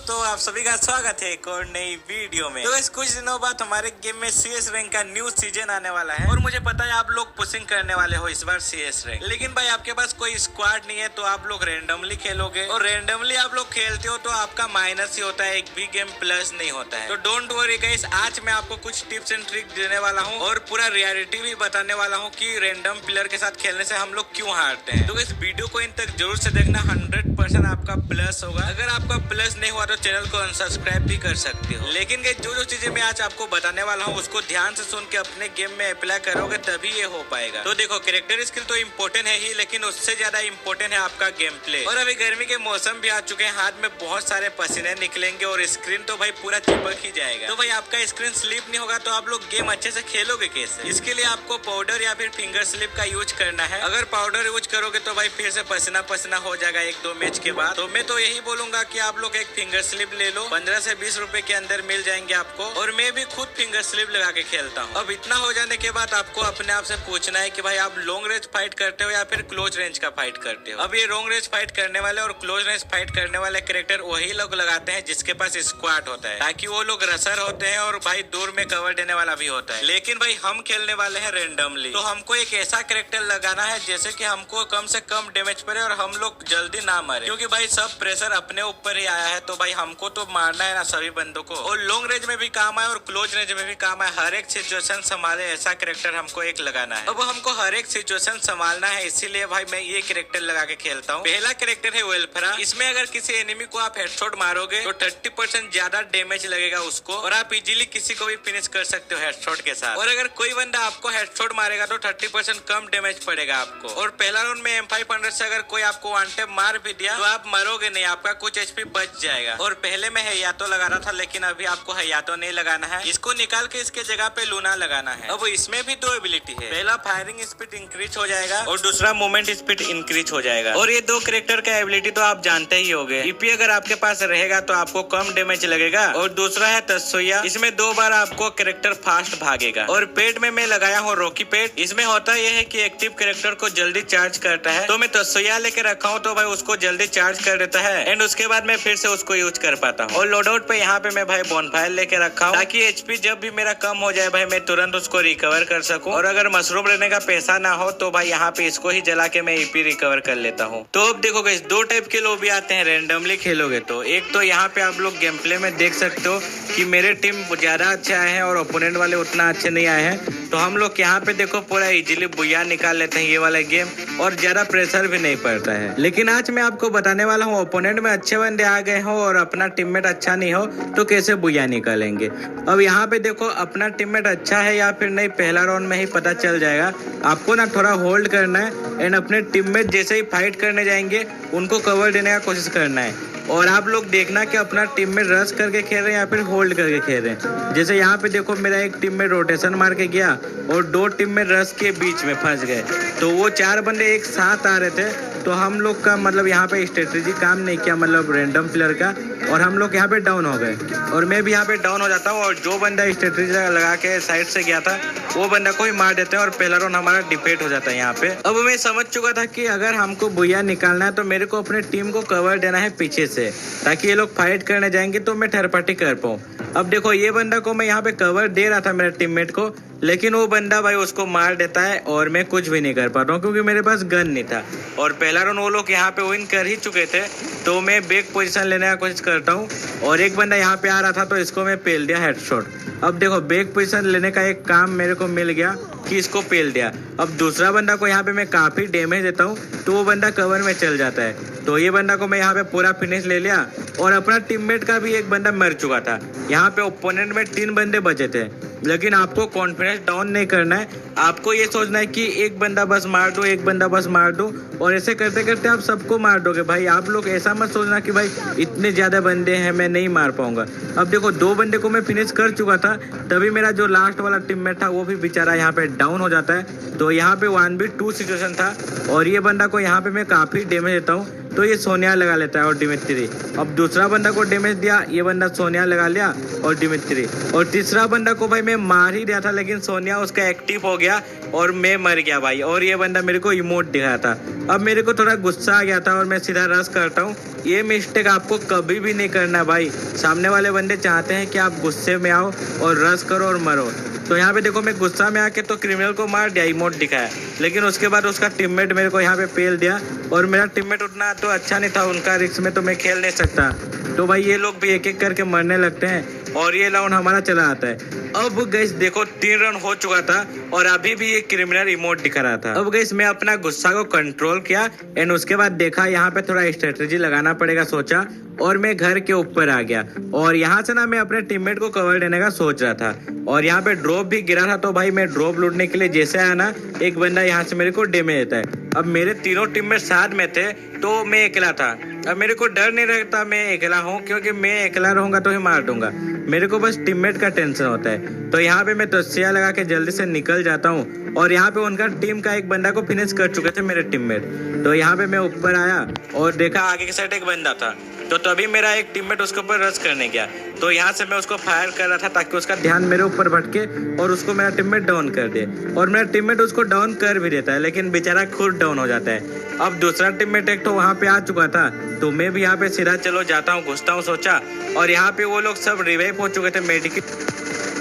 दोस्तों, आप सभी का स्वागत है एक और नई वीडियो में। तो इस कुछ दिनों बाद हमारे गेम में CS रैंक का न्यू सीजन आने वाला है और मुझे पता है आप लोग पुशिंग करने वाले हो इस बार CS रैंक। लेकिन भाई आपके पास कोई स्क्वाड नहीं है तो आप लोग रैंडमली खेलोगे और रैंडमली आप लोग खेलते हो तो आपका माइनस ही होता है, एक भी गेम प्लस नहीं होता है। तो डोंट वरी गाइस, आज मैं आपको कुछ टिप्स एंड ट्रिक देने वाला हूँ और पूरा रियलिटी भी बताने वाला हूँ कि रैंडम प्लेयर के साथ खेलने से हम लोग क्यों हारते हैं। तो इस वीडियो को इन तक जरूर से देखना, 100% आपका प्लस होगा। अगर आपका प्लस नहीं हुआ तो चैनल को अनसब्सक्राइब भी कर सकते हो। लेकिन जो चीजें मैं आज आपको बताने वाला हूँ उसको ध्यान से सुन के अपने गेम में अप्लाई करोगे तभी ये हो पाएगा। तो देखो, कैरेक्टर स्किल तो इम्पोर्टेंट है ही, लेकिन उससे ज्यादा इम्पोर्टेंट है आपका गेम प्ले। और अभी गर्मी के मौसम भी आ चुके हैं, हाथ में बहुत सारे पसीने निकलेंगे और स्क्रीन तो भाई पूरा चिपक ही जाएगा। तो भाई आपका स्क्रीन स्लिप नहीं होगा तो आप लोग गेम अच्छे से खेलोगे कैसे? इसके लिए आपको पाउडर या फिर फिंगर स्लिप का यूज करना है। अगर पाउडर यूज करोगे तो भाई फिर से पसीना पसीना हो जाएगा 1-2 मैच के बाद। तो मैं तो यही बोलूंगा कि आप लोग एक फिंगर स्लिप ले लो, 15 से 20 रुपए के अंदर मिल जाएंगे आपको। और मैं भी खुद फिंगर स्लिप लगा के खेलता हूँ। अब इतना हो जाने के बाद आपको अपने आप से पूछना है कि भाई आप लॉन्ग रेंज फाइट करते हो या फिर क्लोज रेंज का फाइट करते हो। अब ये लॉन्ग रेंज फाइट करने वाले और क्लोज रेंज फाइट करने वाले कैरेक्टर वही लोग लगाते हैं जिसके पास स्क्वाड होता है, ताकि वो लोग रसर होते हैं और भाई दूर में कवर देने वाला भी होता है। लेकिन भाई हम खेलने वाले हैं रेंडमली, तो हमको एक ऐसा कैरेक्टर लगाना है जैसे कि हमको कम से कम डैमेज पड़े और हम लोग जल्दी ना मरे, क्योंकि भाई सब प्रेशर अपने ऊपर ही आया है। तो भाई हमको तो मारना है ना सभी बंदों को, और लॉन्ग रेंज में भी काम है और क्लोज रेंज में भी काम है। हर एक सिचुएशन संभाले ऐसा कैरेक्टर हमको एक लगाना है। अब हमको हर एक सिचुएशन संभालना है, इसीलिए भाई मैं ये कैरेक्टर लगा के खेलता हूँ। पहला कैरेक्टर है वेल्फरा। इसमें अगर किसी एनिमी को आप हेडशॉट मारोगे तो 30% ज्यादा डैमेज लगेगा उसको और आप इजीली किसी को भी फिनिश कर सकते हो हेडशॉट के साथ। और अगर कोई बंदा आपको हेडशॉट मारेगा तो 30% कम डैमेज पड़ेगा आपको। और पहला राउंड में M500 से अगर कोई आपको वन टैप मार भी दिया तो आप मरोगे नहीं, आपका कुछ HP बच जाएगा। और पहले में हयातो लगा रहा था, लेकिन अभी आपको हयातो नहीं लगाना है, इसको निकाल के इसके जगह पे लूना लगाना है। अब इसमें भी 2 एबिलिटी है, पहला फायरिंग स्पीड इंक्रीज हो जाएगा और दूसरा मूवमेंट स्पीड इंक्रीज हो जाएगा। और ये 2 कैरेक्टर का एबिलिटी तो आप जानते ही होंगे। EP अगर आपके पास रहेगा तो आपको कम डैमेज लगेगा। और दूसरा है तत्सुया, इसमें 2 बार आपको कैरेक्टर फास्ट भागेगा। और पेट में मैं लगाया हूँ रॉकी पेट। इसमें होता यह है कि एक्टिव कैरेक्टर को जल्दी चार्ज करता है, तो मैं तत्सुया लेके रखा हूँ तो भाई उसको जल्दी चार्ज कर देता है एंड उसके बाद मैं फिर से उसको यूज कर पाता हूँ। और लोडआउट पे यहाँ पे मैं भाई बोनफायर लेके रखा हूँ ताकि HP जब भी मेरा कम हो जाए भाई मैं तुरंत उसको रिकवर कर सकूं। और अगर मशरूम लेने का पैसा ना हो तो भाई यहाँ पे इसको ही जला के मैं EP रिकवर कर लेता हूँ। तो अब देखो गाइस, 2 टाइप के लॉबी आते हैं रैंडमली खेलोगे तो। एक तो यहाँ पे आप लोग गेम प्ले में देख सकते हो कि मेरे टीम ज्यादा अच्छे आए हैं और ओपोनेंट वाले उतना अच्छे नहीं आए हैं। तो हम लोग यहाँ पे देखो पूरा इजीली बुया निकाल लेते हैं ये वाला गेम और ज्यादा प्रेशर भी नहीं पड़ता है। लेकिन आज मैं आपको बताने वाला हूँ, ओपोनेंट में अच्छे बंदे आ गए हो और अपना टीममेट अच्छा नहीं हो तो कैसे बुया निकालेंगे। अब यहाँ पे देखो अपना टीममेट अच्छा है या फिर नहीं, पहला राउंड में ही पता चल जाएगा। आपको ना थोड़ा होल्ड करना है एंड अपने टीममेट जैसे ही फाइट करने जाएंगे उनको कवर देने का कोशिश करना है। और आप लोग देखना कि अपना टीममेट रश करके खेल रहे हैं या फिर होल्ड करके खेल रहे हैं। जैसे यहाँ पे देखो मेरा एक टीममेट रोटेशन मार के गया और 2 टीममेट रश के बीच में फंस गए, तो वो 4 बंदे एक साथ आ रहे थे। तो हम लोग का मतलब यहाँ पे स्ट्रेटेजी काम नहीं किया, मतलब रैंडम प्लेयर का, और हम लोग यहाँ पे डाउन हो गए। और मैं भी यहाँ पे डाउन हो जाता हूँ और जो बंदा स्ट्रेटेजी लगा के साइड से गया था वो बंदा को ही मार देते हैं और पहला राउंड हमारा डिफीट हो जाता है यहाँ पे। अब मैं समझ चुका था कि अगर हमको बुया निकालना है तो मेरे को अपने टीम को कवर देना है पीछे से, ताकि ये लोग फाइट करने जाएंगे तो मैं थर्ड पार्टी कर पाऊँ। अब देखो ये बंदा को मैं यहाँ पे कवर दे रहा था मेरे टीममेट को, लेकिन वो बंदा भाई उसको मार देता है और मैं कुछ भी नहीं कर पाता हूँ क्योंकि मेरे पास गन नहीं था। और पहला राउंड वो लोग यहाँ पे विन कर ही चुके थे, तो मैं बैक पोजीशन लेने का कोशिश करता हूँ और एक बंदा यहाँ पे आ रहा था तो इसको मैं पेल दिया हेडशॉट। अब देखो बैक पोजीशन लेने का एक काम मेरे को मिल गया कि इसको पेल दिया। अब दूसरा बंदा को यहाँ पे मैं काफी डैमेज देता हूँ तो वो बंदा कवर में चल जाता है, तो ये बंदा को मैं यहाँ पे पूरा फिनिश ले लिया। और अपना टीममेट का भी एक बंदा मर चुका था। यहाँ पे ओपोनेंट में 3 बंदे बचे थे, लेकिन आपको कॉन्फिडेंस डाउन नहीं करना है। आपको ये सोचना है कि एक बंदा बस मार दो, एक बंदा बस मार दो, और ऐसे करते करते आप सबको मार दोगे। भाई आप लोग ऐसा मत सोचना कि भाई इतने ज्यादा बंदे हैं मैं नहीं मार पाऊंगा। अब देखो 2 बंदे को मैं फिनिश कर चुका था, तभी मेरा जो लास्ट वाला टीममेट था वो भी बेचारा यहाँ पे डाउन हो जाता है। तो यहाँ पे 1v2 सिचुएशन था और ये बंदा को यहाँ पे मैं काफी डैमेज देता हूँ तो ये सोनिया लगा लेता है और डिमित्री। अब दूसरा बंदा को डैमेज दिया, ये बंदा सोनिया लगा लिया और डिमित्री। और तीसरा बंदा को भाई मैं मार ही रहा था लेकिन सोनिया उसका एक्टिव हो गया और मैं मर गया भाई। और ये बंदा मेरे को इमोट दिखाया था। अब मेरे को थोड़ा गुस्सा आ गया था और मैं सीधा रश करता हूँ। ये मिस्टेक आपको कभी भी नहीं करना भाई। सामने वाले बंदे चाहते हैं कि आप गुस्से में आओ और रश करो और मरो। तो यहाँ पे देखो मैं गुस्सा में आके तो क्रिमिनल को मार दिया, इमोट दिखाया, लेकिन उसके बाद उसका टीममेट मेरे को यहाँ पे पेल दिया। और मेरा टीममेट उतना तो अच्छा नहीं था, उनका रिस्क में तो मैं खेल नहीं सकता। तो भाई ये लोग भी एक एक करके मरने लगते हैं और ये राउंड हमारा चला आता है। अब गाइस देखो 3 राउंड हो चुका था और अभी भी ये क्रिमिनल इमोट दिखा रहा था। अब गाइस मैं अपना गुस्सा को कंट्रोल किया एंड उसके बाद देखा यहाँ पे थोड़ा स्ट्रेटेजी लगाना पड़ेगा सोचा, और मैं घर के ऊपर आ गया। और यहाँ से ना मैं अपने टीममेट को कवर देने का सोच रहा था और यहाँ पे ड्रॉप भी गिरा था। तो भाई मैं ड्रॉप लूटने के लिए जैसे आया ना, एक बंदा यहाँ से मेरे को डैमेज देता है। अब मेरे तीनों टीममेट साथ में थे तो मैं अकेला था। अब मेरे को डर नहीं रहता मैं अकेला हूँ, क्योंकि मैं अकेला रहूंगा तो ही मार दूंगा। मेरे को बस टीममेट का टेंशन होता है। तो यहाँ पे मैं तस्सिया लगा के जल्दी से निकल जाता हूँ और यहाँ पे उनका टीम का एक बंदा को फिनिश कर चुके थे मेरे टीममेट। तो यहाँ पे मैं ऊपर आया और देखा आगे की साइड एक बंदा था। तो तभी मेरा एक टीममेट उसके ऊपर रश करने गया। तो यहाँ से मैं उसको फायर कर रहा था ताकि उसका ध्यान मेरे ऊपर भटके और उसको मेरा टीममेट डाउन कर दे। और मेरा टीममेट उसको डाउन कर भी देता है, लेकिन बेचारा खुद डाउन हो जाता है। अब दूसरा टीममेट एक तो वहाँ पे आ चुका था, तो मैं भी यहाँ पे सीधा चलो जाता हूँ, घुसता हूँ सोचा। और यहाँ पे वो लोग सब रिवाइव हो चुके थे मेडिकेट।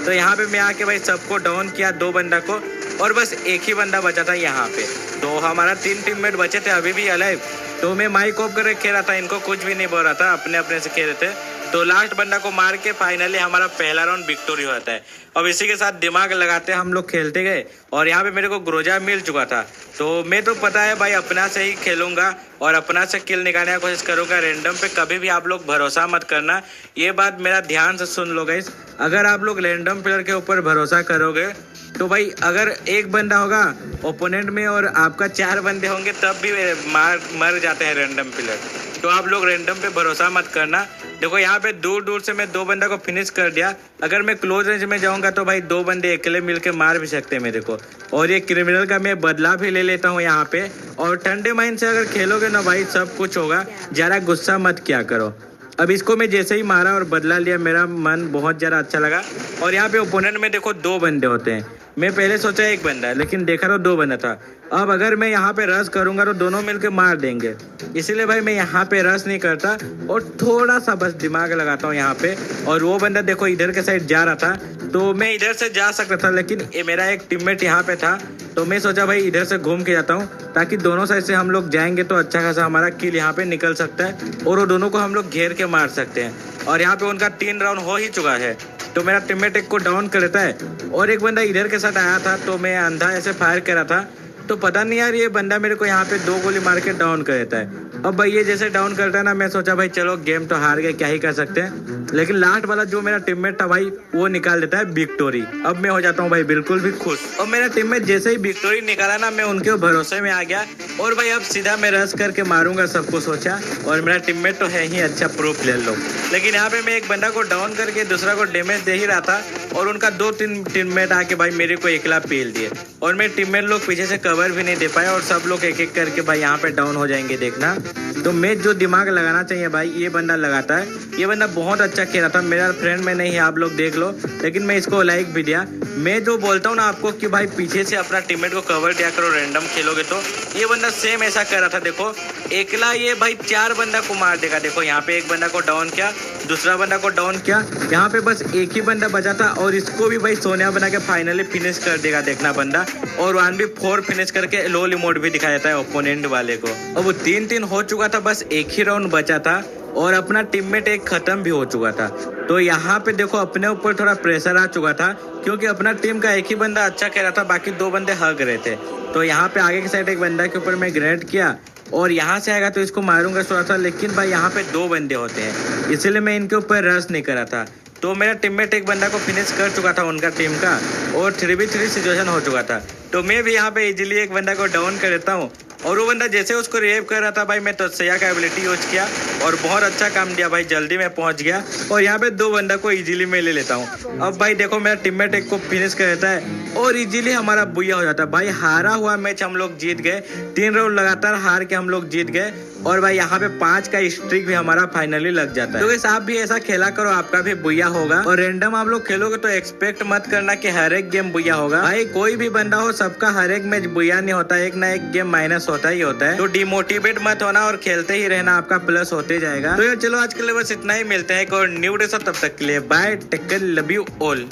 तो यहाँ पे मैं आके भाई सबको डाउन किया, 2 बंदा को, और बस एक ही बंदा बचा था यहाँ पे। तो हमारा 3 टीममेट बचे थे अभी भी अलाइव। तो मैं माइक ऑफ करके खेल रहा था, इनको कुछ भी नहीं बोल रहा था, अपने अपने से खेल रहे थे। तो लास्ट बंदा को मार के फाइनली हमारा पहला राउंड विक्टोरी होता है। अब इसी के साथ दिमाग लगाते हम लोग खेलते गए और यहाँ पे मेरे को ग्रोजा मिल चुका था। तो मैं तो पता है भाई अपना से ही खेलूंगा और अपना से किल निकालने की कोशिश करूंगा। रैंडम पे कभी भी आप लोग भरोसा मत करना, ये बात मेरा ध्यान से सुन लो गाइस। अगर आप लोग रैंडम प्लेयर के ऊपर भरोसा करोगे तो भाई अगर एक बंदा होगा ओपोनेंट में और आपका 4 बंदे होंगे तब भी मर जाते हैं रैंडम प्लेयर। तो आप लोग रैंडम पे भरोसा मत करना। देखो यहाँ पे दूर दूर से मैं 2 बंदा को फिनिश कर दिया। अगर मैं क्लोज रेंज में जाऊंगा तो भाई 2 बंदे अकेले मिलके मार भी सकते हैं मेरे को। और ये क्रिमिनल का मैं बदला भी ले लेता हूँ यहाँ पे। और ठंडे माइंड से अगर खेलोगे ना भाई सब कुछ होगा, ज़्यादा गुस्सा मत किया करो। अब इसको मैं जैसे ही मारा और बदला लिया, मेरा मन बहुत ज़्यादा अच्छा लगा। और यहाँ पे ओपोनेंट में देखो 2 बंदे होते हैं। मैं पहले सोचा 1 बंदा है, लेकिन देखा तो 2 बंदा था। अब अगर मैं यहाँ पे रश करूँगा तो दोनों मिलके मार देंगे, इसीलिए भाई मैं यहाँ पे रश नहीं करता और थोड़ा सा बस दिमाग लगाता हूँ यहाँ पे। और वो बंदा देखो इधर के साइड जा रहा था, तो मैं इधर से जा सकता था, लेकिन मेरा एक टीममेट यहाँ पे था। तो मैं सोचा भाई इधर से घूम के जाता हूँ ताकि दोनों साइड से हम लोग जाएंगे तो अच्छा खासा हमारा किल यहाँ पे निकल सकता है और वो दोनों को हम लोग घेर के मार सकते हैं। और यहाँ पे उनका 3 राउंड हो ही चुका है। तो मेरा टीममेट एक को डाउन कर देता है और एक बंदा इधर के साथ आया था, तो मैं अंधा ऐसे फायर कर रहा था। तो पता नहीं यार ये बंदा मेरे को यहाँ पे 2 गोली मार के डाउन कर देता है। अब भाई ये जैसे डाउन करता है ना, मैं सोचा भाई चलो गेम तो हार गए, क्या ही कर सकते हैं। लेकिन लास्ट वाला जो मेरा टीममेट था भाई वो निकाल देता है विक्टोरी। अब मैं हो जाता हूँ भाई बिल्कुल भी खुश। और मेरा टीममेट जैसे ही विक्टोरी निकाला ना, मैं उनके भरोसे में आ गया और भाई अब सीधा मैं रश करके मारूंगा सबको सोचा। और मेरा टीममेट तो है ही अच्छा प्रो प्लेयर लोग, लेकिन यहाँ पे मैं एक बंदा को डाउन करके दूसरा को डैमेज दे ही रहा था और उनका 2-3 टीममेट आके भाई मेरे को अकेला पेल दिए। और मेरे टीममेट लोग पीछे से कवर भी नहीं दे पाए और सब लोग एक एक करके भाई यहाँ पे डाउन हो जाएंगे देखना। तो मैं जो दिमाग लगाना चाहिए भाई ये बंदा लगाता है। ये बंदा बहुत अच्छा खेल रहा था, मेरा फ्रेंड में नहीं है, आप लोग देख लो, लेकिन मैं इसको लाइक भी दिया। मैं जो बोलता हूँ ना आपको कि भाई पीछे से अपना टीममेट को कवर दिया करो रैंडम खेलोगे तो, ये बंदा सेम ऐसा कर रहा था। देखो अकेला ये भाई 4 बंदा को मार देगा। देखो यहाँ पे एक बंदा को डाउन किया, दूसरा बंदा को डाउन किया, यहाँ पे बस एक ही बंदा बचा था और इसको भी भाई सोनिया बना के फाइनली फिनिश कर देगा देखना बंदा। और 1v4 फिनिश करके लोल इमोट भी दिखा देता है ओपोनेंट वाले को। अब वो 3-3 हो चुका था, बस एक ही राउंड बचा था और अपना टीममेट एक खत्म भी हो चुका था। तो यहाँ पे देखो अपने ऊपर थोड़ा प्रेशर आ चुका था, क्योंकि अपना टीम का एक ही बंदा अच्छा खेल रहा था, बाकी 2 बंदे हग रहे थे। तो यहाँ पे आगे की साइड एक बंदा के ऊपर मैं ग्रेनेड किया और यहाँ से आएगा तो इसको मारूंगा सोचा था, लेकिन भाई यहाँ पे 2 बंदे होते हैं, इसलिए मैं इनके ऊपर रश नहीं करा था। तो मेरा टीममेट एक बंदा को फिनिश कर चुका था उनका टीम का और 3v3 सिचुएशन हो चुका था। तो मैं भी यहाँ पे इजीली एक बंदा को डाउन कर देता हूँ और वो बंदा जैसे उसको रिवाइव कर रहा था भाई मैं तस्सैया का एबिलिटी यूज किया और बहुत अच्छा काम दिया भाई, जल्दी मैं पहुंच गया और यहाँ पे 2 बंदा को इजीली मैं ले लेता हूँ। अब भाई देखो मेरा टीममेट एक को फिनिश कर देता है और इजीली हमारा बुया हो जाता है भाई। हारा हुआ मैच हम लोग जीत गए, 3 राउंड लगातार हार के हम लोग जीत गए और भाई यहाँ पे 5 का स्ट्रिक भी हमारा फाइनली लग जाता है। तो गाइस आप भी ऐसा खेला करो, आपका भी बुया होगा। और रैंडम आप लोग खेलोगे तो एक्सपेक्ट मत करना कि हर एक गेम बुया होगा। भाई कोई भी बंदा हो, सबका हर एक मैच बुया नहीं होता, एक ना एक गेम माइनस होता ही होता है। तो डिमोटिवेट मत होना और खेलते ही रहना, आपका प्लस होते जाएगा। तो यार चलो आज के लिए बस इतना ही, मिलते हैं एक और न्यू वीडियो से, तब तक के लिए bye, take care, love you all.